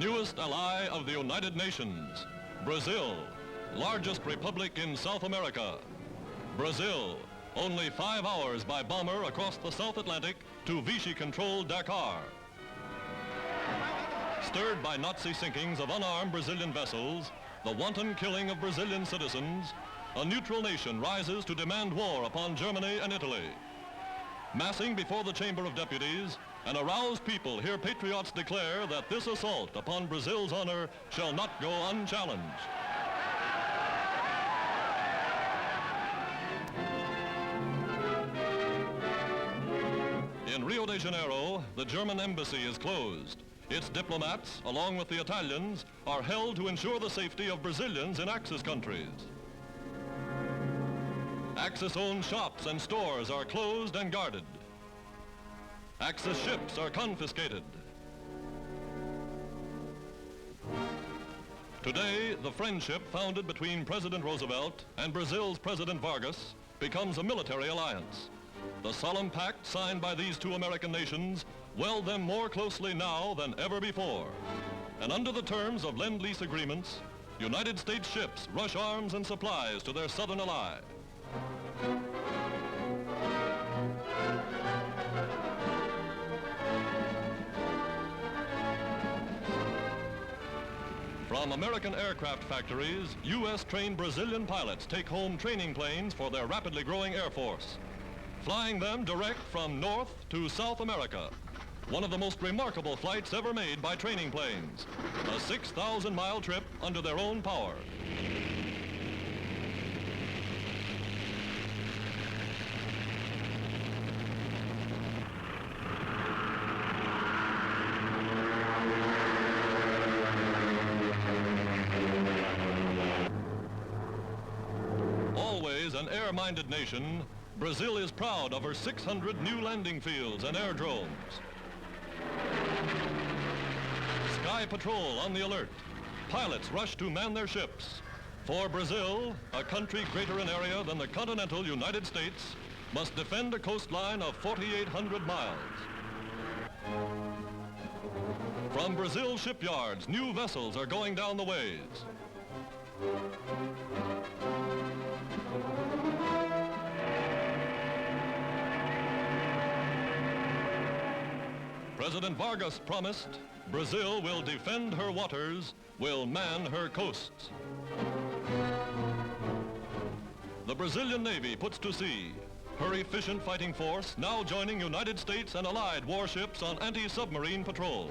newest ally of the United Nations, Brazil, largest republic in South America. Brazil, only 5 hours by bomber across the South Atlantic to Vichy-controlled Dakar. Stirred by Nazi sinkings of unarmed Brazilian vessels, the wanton killing of Brazilian citizens, a neutral nation rises to demand war upon Germany and Italy. Massing before the Chamber of Deputies, an aroused people hear patriots declare that this assault upon Brazil's honor shall not go unchallenged. In Rio de Janeiro, the German embassy is closed. Its diplomats, along with the Italians, are held to ensure the safety of Brazilians in Axis countries. Axis-owned shops and stores are closed and guarded. Axis ships are confiscated. Today, the friendship founded between President Roosevelt and Brazil's President Vargas becomes a military alliance. The solemn pact signed by these two American nations weld them more closely now than ever before. And under the terms of Lend-Lease agreements, United States ships rush arms and supplies to their southern ally. From American aircraft factories, U.S.-trained Brazilian pilots take home training planes for their rapidly growing Air Force, flying them direct from North to South America. One of the most remarkable flights ever made by training planes, a 6,000-mile trip under their own power. Always an air-minded nation, Brazil is proud of her 600 new landing fields and aerodromes. Sky Patrol on the alert. Pilots rush to man their ships. For Brazil, a country greater in area than the continental United States, must defend a coastline of 4,800 miles. From Brazil shipyards, new vessels are going down the ways. President Vargas promised Brazil will defend her waters, will man her coasts. The Brazilian Navy puts to sea, her efficient fighting force now joining United States and allied warships on anti-submarine patrol.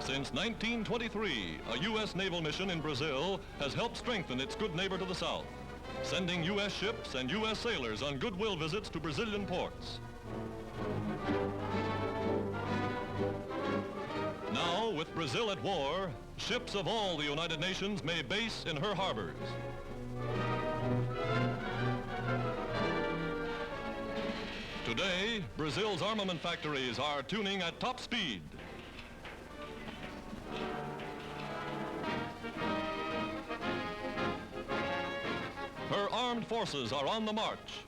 Since 1923, a U.S. naval mission in Brazil has helped strengthen its good neighbor to the south, sending U.S. ships and U.S. sailors on goodwill visits to Brazilian ports. Now, with Brazil at war, ships of all the United Nations may base in her harbors. Today, Brazil's armament factories are tuning at top speed. Her armed forces are on the march.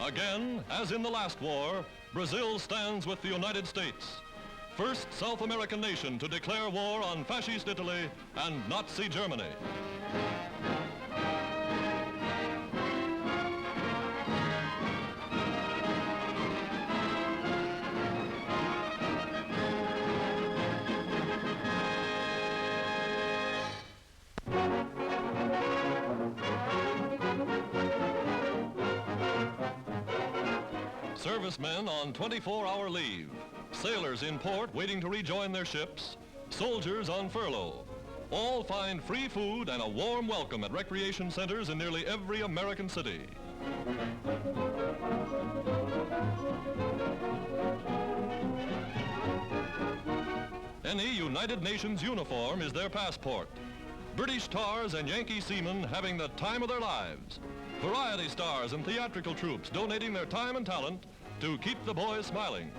Again, as in the last war, Brazil stands with the United States, first South American nation to declare war on fascist Italy and Nazi Germany. Servicemen on 24-hour leave, sailors in port waiting to rejoin their ships, soldiers on furlough. All find free food and a warm welcome at recreation centers in nearly every American city. Any United Nations uniform is their passport. British tars and Yankee seamen having the time of their lives. Variety stars and theatrical troops donating their time and talent to keep the boys smiling.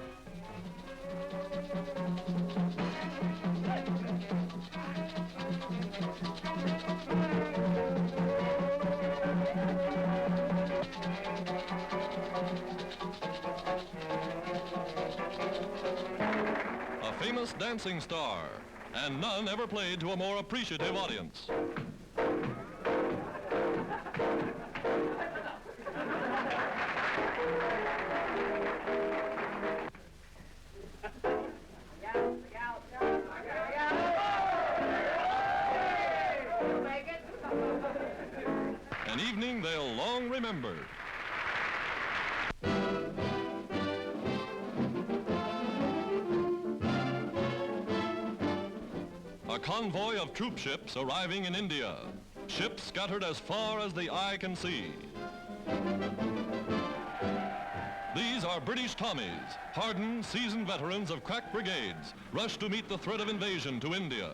famous dancing star, and none ever played to a more appreciative audience. An evening they'll long remember. A convoy of troop ships arriving in India. Ships scattered as far as the eye can see. These are British Tommies, hardened, seasoned veterans of crack brigades, rushed to meet the threat of invasion to India.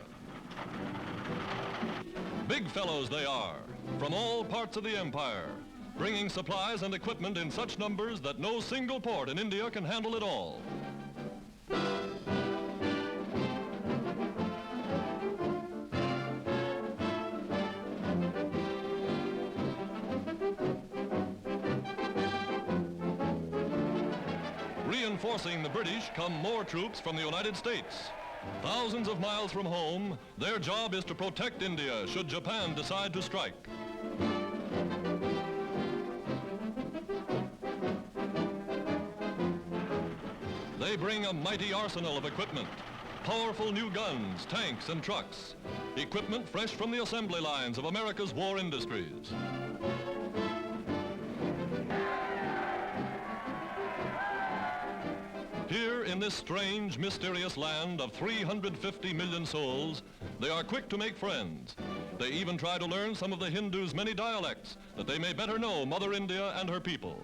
Big fellows they are, from all parts of the empire, bringing supplies and equipment in such numbers that no single port in India can handle it all. Reinforcing the British come more troops from the United States. Thousands of miles from home, their job is to protect India should Japan decide to strike. They bring a mighty arsenal of equipment, powerful new guns, tanks, and trucks, equipment fresh from the assembly lines of America's war industries. Here in this strange, mysterious land of 350 million souls, they are quick to make friends. They even try to learn some of the Hindus' many dialects, that they may better know Mother India and her people.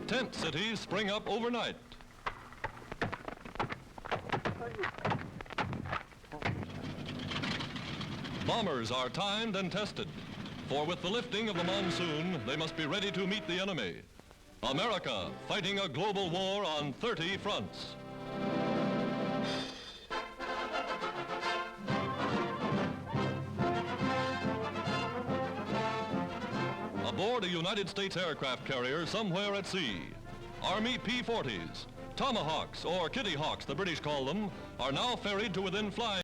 Tent cities spring up overnight. Bombers are timed and tested. For with the lifting of the monsoon, they must be ready to meet the enemy. America fighting a global war on 30 fronts. Aboard a United States aircraft carrier somewhere at sea, Army P-40s, Tomahawks, or Kitty Hawks the British call them, are now ferried to within flying